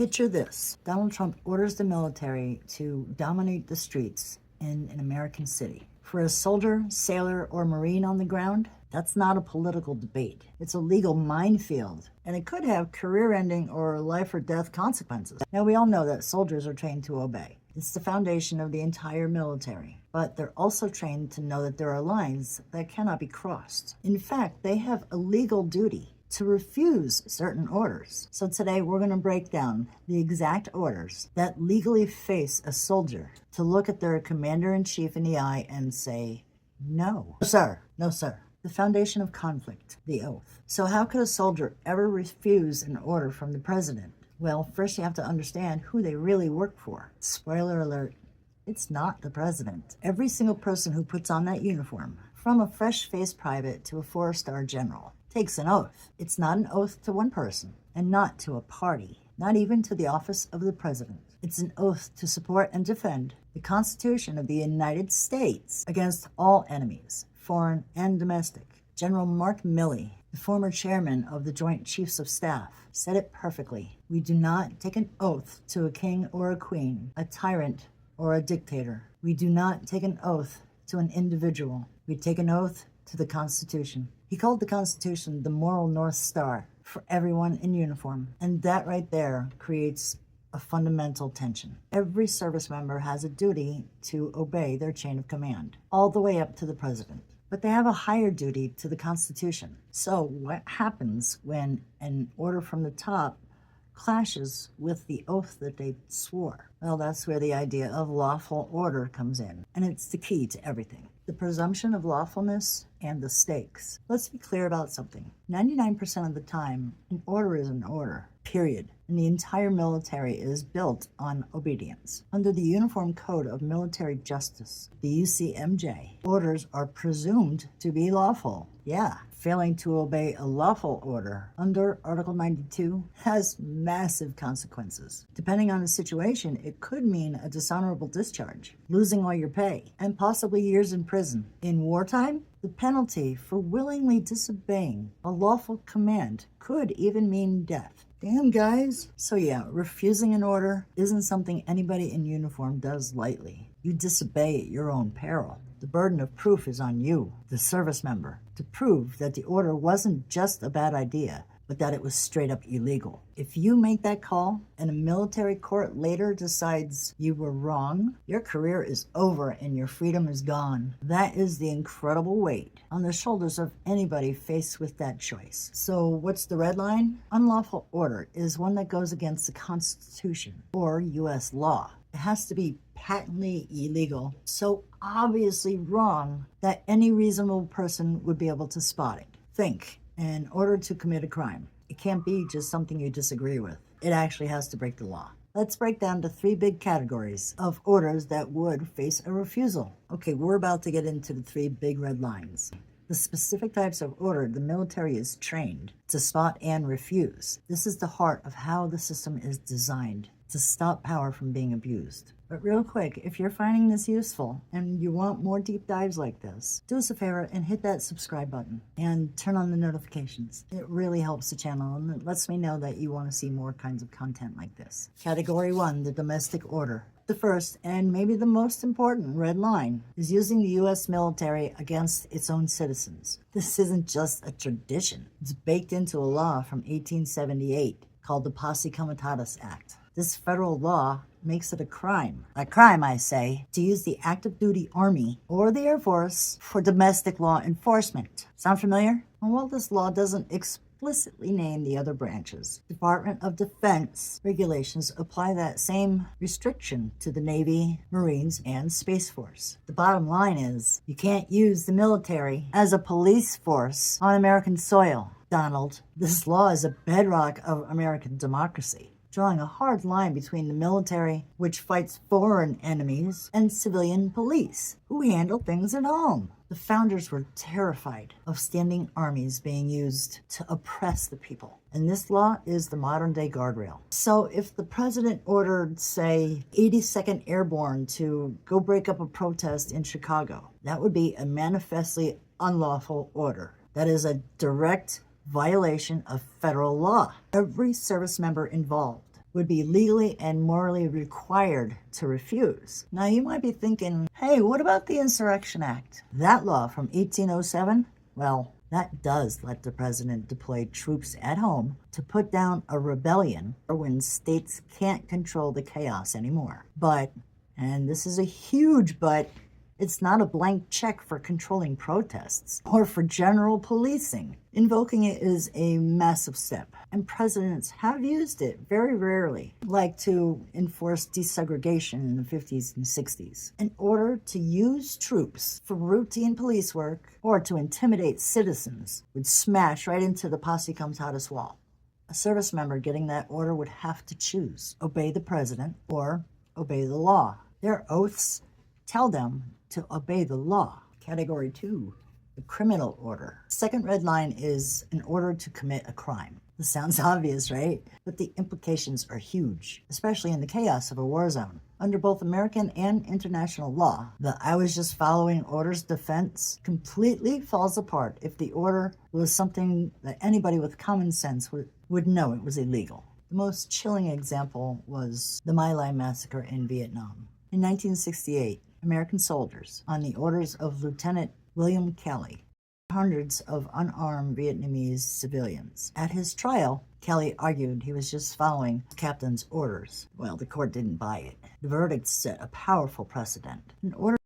Picture this. Donald Trump orders the military to dominate the streets in an American city. For a soldier, sailor, or Marine on the ground, that's not a political debate. It's a legal minefield, and it could have career-ending or life or death consequences. Now, we all know that soldiers are trained to obey. It's the foundation of the entire military. But they're also trained to know that there are lines that cannot be crossed. In fact, they have a legal duty to refuse certain orders. So today we're going to break down the exact orders that legally face a soldier to look at their commander-in-chief in the eye and say, no, sir, no, sir. The foundation of conflict, the oath. So how could a soldier ever refuse an order from the president? Well, first you have to understand who they really work for. Spoiler alert, it's not the president. Every single person who puts on that uniform, from a fresh-faced private to a four-star general, takes an oath. It's not an oath to one person, and not to a party, not even to the office of the president. It's an oath to support and defend the Constitution of the United States against all enemies, foreign and domestic. General Mark Milley, the former chairman of the Joint Chiefs of Staff, said it perfectly. We do not take an oath to a king or a queen, a tyrant or a dictator. We do not take an oath to an individual. We take an oath to the Constitution. He called the Constitution the moral North Star for everyone in uniform. And that right there creates a fundamental tension. Every service member has a duty to obey their chain of command, all the way up to the president. But they have a higher duty to the Constitution. So what happens when an order from the top clashes with the oath that they swore? Well, that's where the idea of lawful order comes in. And it's the key to everything. The presumption of lawfulness and the stakes. Let's be clear about something. 99% of the time, an order is an order, period. And the entire military is built on obedience. Under the Uniform Code of Military Justice, the UCMJ, orders are presumed to be lawful. Yeah, failing to obey a lawful order under Article 92 has massive consequences. Depending on the situation, it could mean a dishonorable discharge, losing all your pay, and possibly years in prison. In wartime, the penalty for willingly disobeying a lawful command could even mean death. Damn, guys. So yeah, refusing an order isn't something anybody in uniform does lightly. You disobey at your own peril. The burden of proof is on you, the service member, to prove that the order wasn't just a bad idea, but that it was straight up illegal. If you make that call and a military court later decides you were wrong, your career is over and your freedom is gone. That is the incredible weight on the shoulders of anybody faced with that choice. So what's the red line? Unlawful order is one that goes against the Constitution or U.S. law. It has to be patently illegal, so obviously wrong that any reasonable person would be able to spot it. Think, in order to commit a crime, it can't be just something you disagree with. It actually has to break the law. Let's break down to 3 big categories of orders that would face a refusal. Okay, we're about to get into the 3 big red lines. The specific types of order the military is trained to spot and refuse. This is the heart of how the system is designed to stop power from being abused. But real quick, if you're finding this useful and you want more deep dives like this, do us a favor and hit that subscribe button and turn on the notifications. It really helps the channel and it lets me know that you want to see more kinds of content like this. Category 1, the domestic order. The first, and maybe the most important red line, is using the U.S. military against its own citizens. This isn't just a tradition. It's baked into a law from 1878 called the Posse Comitatus Act. This federal law makes it a crime, I say, to use the active duty Army or the Air Force for domestic law enforcement. Sound familiar? Well, this law doesn't explicitly name the other branches. Department of Defense regulations apply that same restriction to the Navy, Marines, and Space Force. The bottom line is, you can't use the military as a police force on American soil. Donald, this law is a bedrock of American democracy, drawing a hard line between the military, which fights foreign enemies, and civilian police, who handle things at home. The founders were terrified of standing armies being used to oppress the people, and this law is the modern-day guardrail. So if the president ordered, say, 82nd Airborne to go break up a protest in Chicago, that would be a manifestly unlawful order. That is a direct violation of federal law. Every service member involved would be legally and morally required to refuse. Now you might be thinking, hey, what about the Insurrection Act? That law from 1807? Well, that does let the president deploy troops at home to put down a rebellion or when states can't control the chaos anymore. But, and this is a huge but, it's not a blank check for controlling protests or for general policing. Invoking it is a massive step, and presidents have used it very rarely, like to enforce desegregation in the 50s and 60s, in order to use troops for routine police work or to intimidate citizens would smash right into the posse comes hottest wall. A service member getting that order would have to choose, obey the president or obey the law. Their oaths tell them to obey the law. Category 2, the criminal order. Second red line is an order to commit a crime. This sounds obvious, right? But the implications are huge, especially in the chaos of a war zone. Under both American and international law, the I was just following orders defense completely falls apart if the order was something that anybody with common sense would know it was illegal. The most chilling example was the My Lai massacre in Vietnam. In 1968, American soldiers, on the orders of Lieutenant William Kelly, hundreds of unarmed Vietnamese civilians. At his trial, Kelly argued he was just following the captain's orders. Well, the court didn't buy it. The verdict set a powerful precedent. An order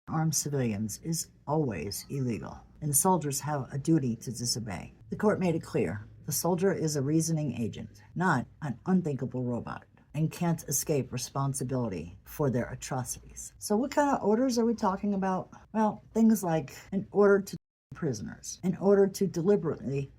to arm civilians is always illegal, and the soldiers have a duty to disobey. The court made it clear the soldier is a reasoning agent, not an unthinkable robot, and can't escape responsibility for their atrocities. So what kind of orders are we talking about? Well, things like an order to prisoners, an order to deliberately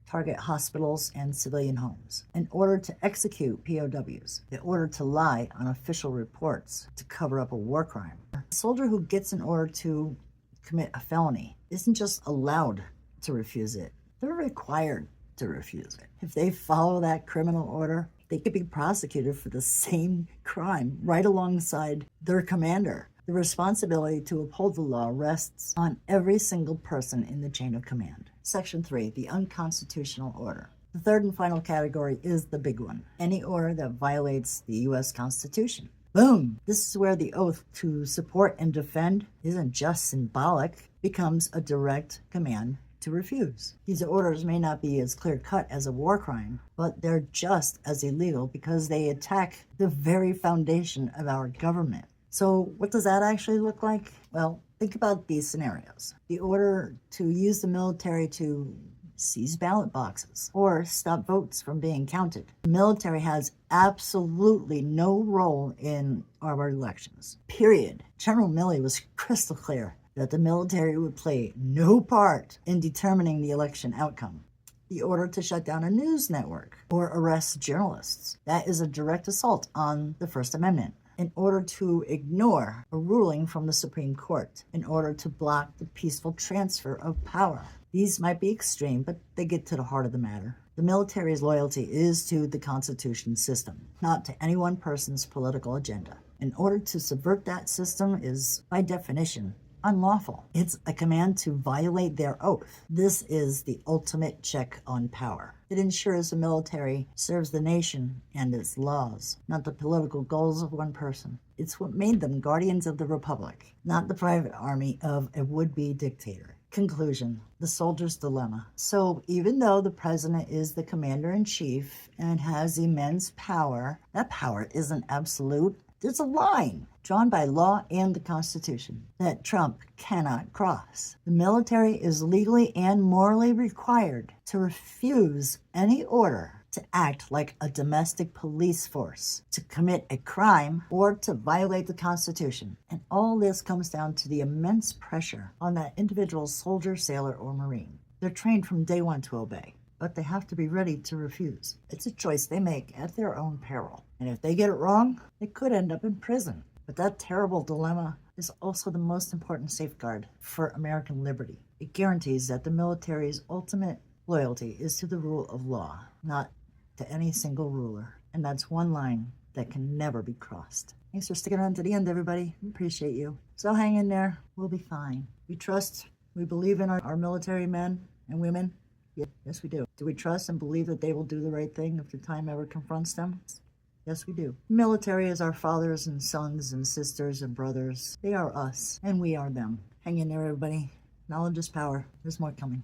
target hospitals and civilian homes, an order to execute POWs, the order to lie on official reports to cover up a war crime. A soldier who gets an order to commit a felony isn't just allowed to refuse it, they're required to refuse it. If they follow that criminal order, they could be prosecuted for the same crime right alongside their commander. The responsibility to uphold the law rests on every single person in the chain of command. Section 3, the unconstitutional order. The third and final category is the big one. Any order that violates the U.S. Constitution. Boom! This is where the oath to support and defend isn't just symbolic, becomes a direct command to refuse. These orders may not be as clear-cut as a war crime, but they're just as illegal because they attack the very foundation of our government. So what does that actually look like? Well, think about these scenarios. The order to use the military to seize ballot boxes or stop votes from being counted. The military has absolutely no role in our elections. Period. General Milley was crystal clear that the military would play no part in determining the election outcome. The order to shut down a news network or arrest journalists. That is a direct assault on the First Amendment. In order to ignore a ruling from the Supreme Court. In order to block the peaceful transfer of power. These might be extreme, but they get to the heart of the matter. The military's loyalty is to the Constitution system, not to any one person's political agenda. In order to subvert that system is, by definition, unlawful. It's a command to violate their oath. This is the ultimate check on power. It ensures the military serves the nation and its laws, not the political goals of one person. It's what made them guardians of the republic, not the private army of a would-be dictator. Conclusion, the soldier's dilemma. So even though the president is the commander-in-chief and has immense power, that power isn't absolute. There's a line drawn by law and the Constitution that Trump cannot cross. The military is legally and morally required to refuse any order to act like a domestic police force, to commit a crime, or to violate the Constitution. And all this comes down to the immense pressure on that individual soldier, sailor, or Marine. They're trained from day one to obey, but they have to be ready to refuse. It's a choice they make at their own peril. And if they get it wrong, they could end up in prison. But that terrible dilemma is also the most important safeguard for American liberty. It guarantees that the military's ultimate loyalty is to the rule of law, not to any single ruler. And that's one line that can never be crossed. Thanks for sticking on to the end, everybody. We appreciate you. So hang in there. We'll be fine. We trust, we believe in our military men and women. Yes, we do. Do we trust and believe that they will do the right thing if the time ever confronts them? Yes, we do. Military is our fathers and sons and sisters and brothers. They are us, and we are them. Hang in there, everybody. Knowledge is power. There's more coming.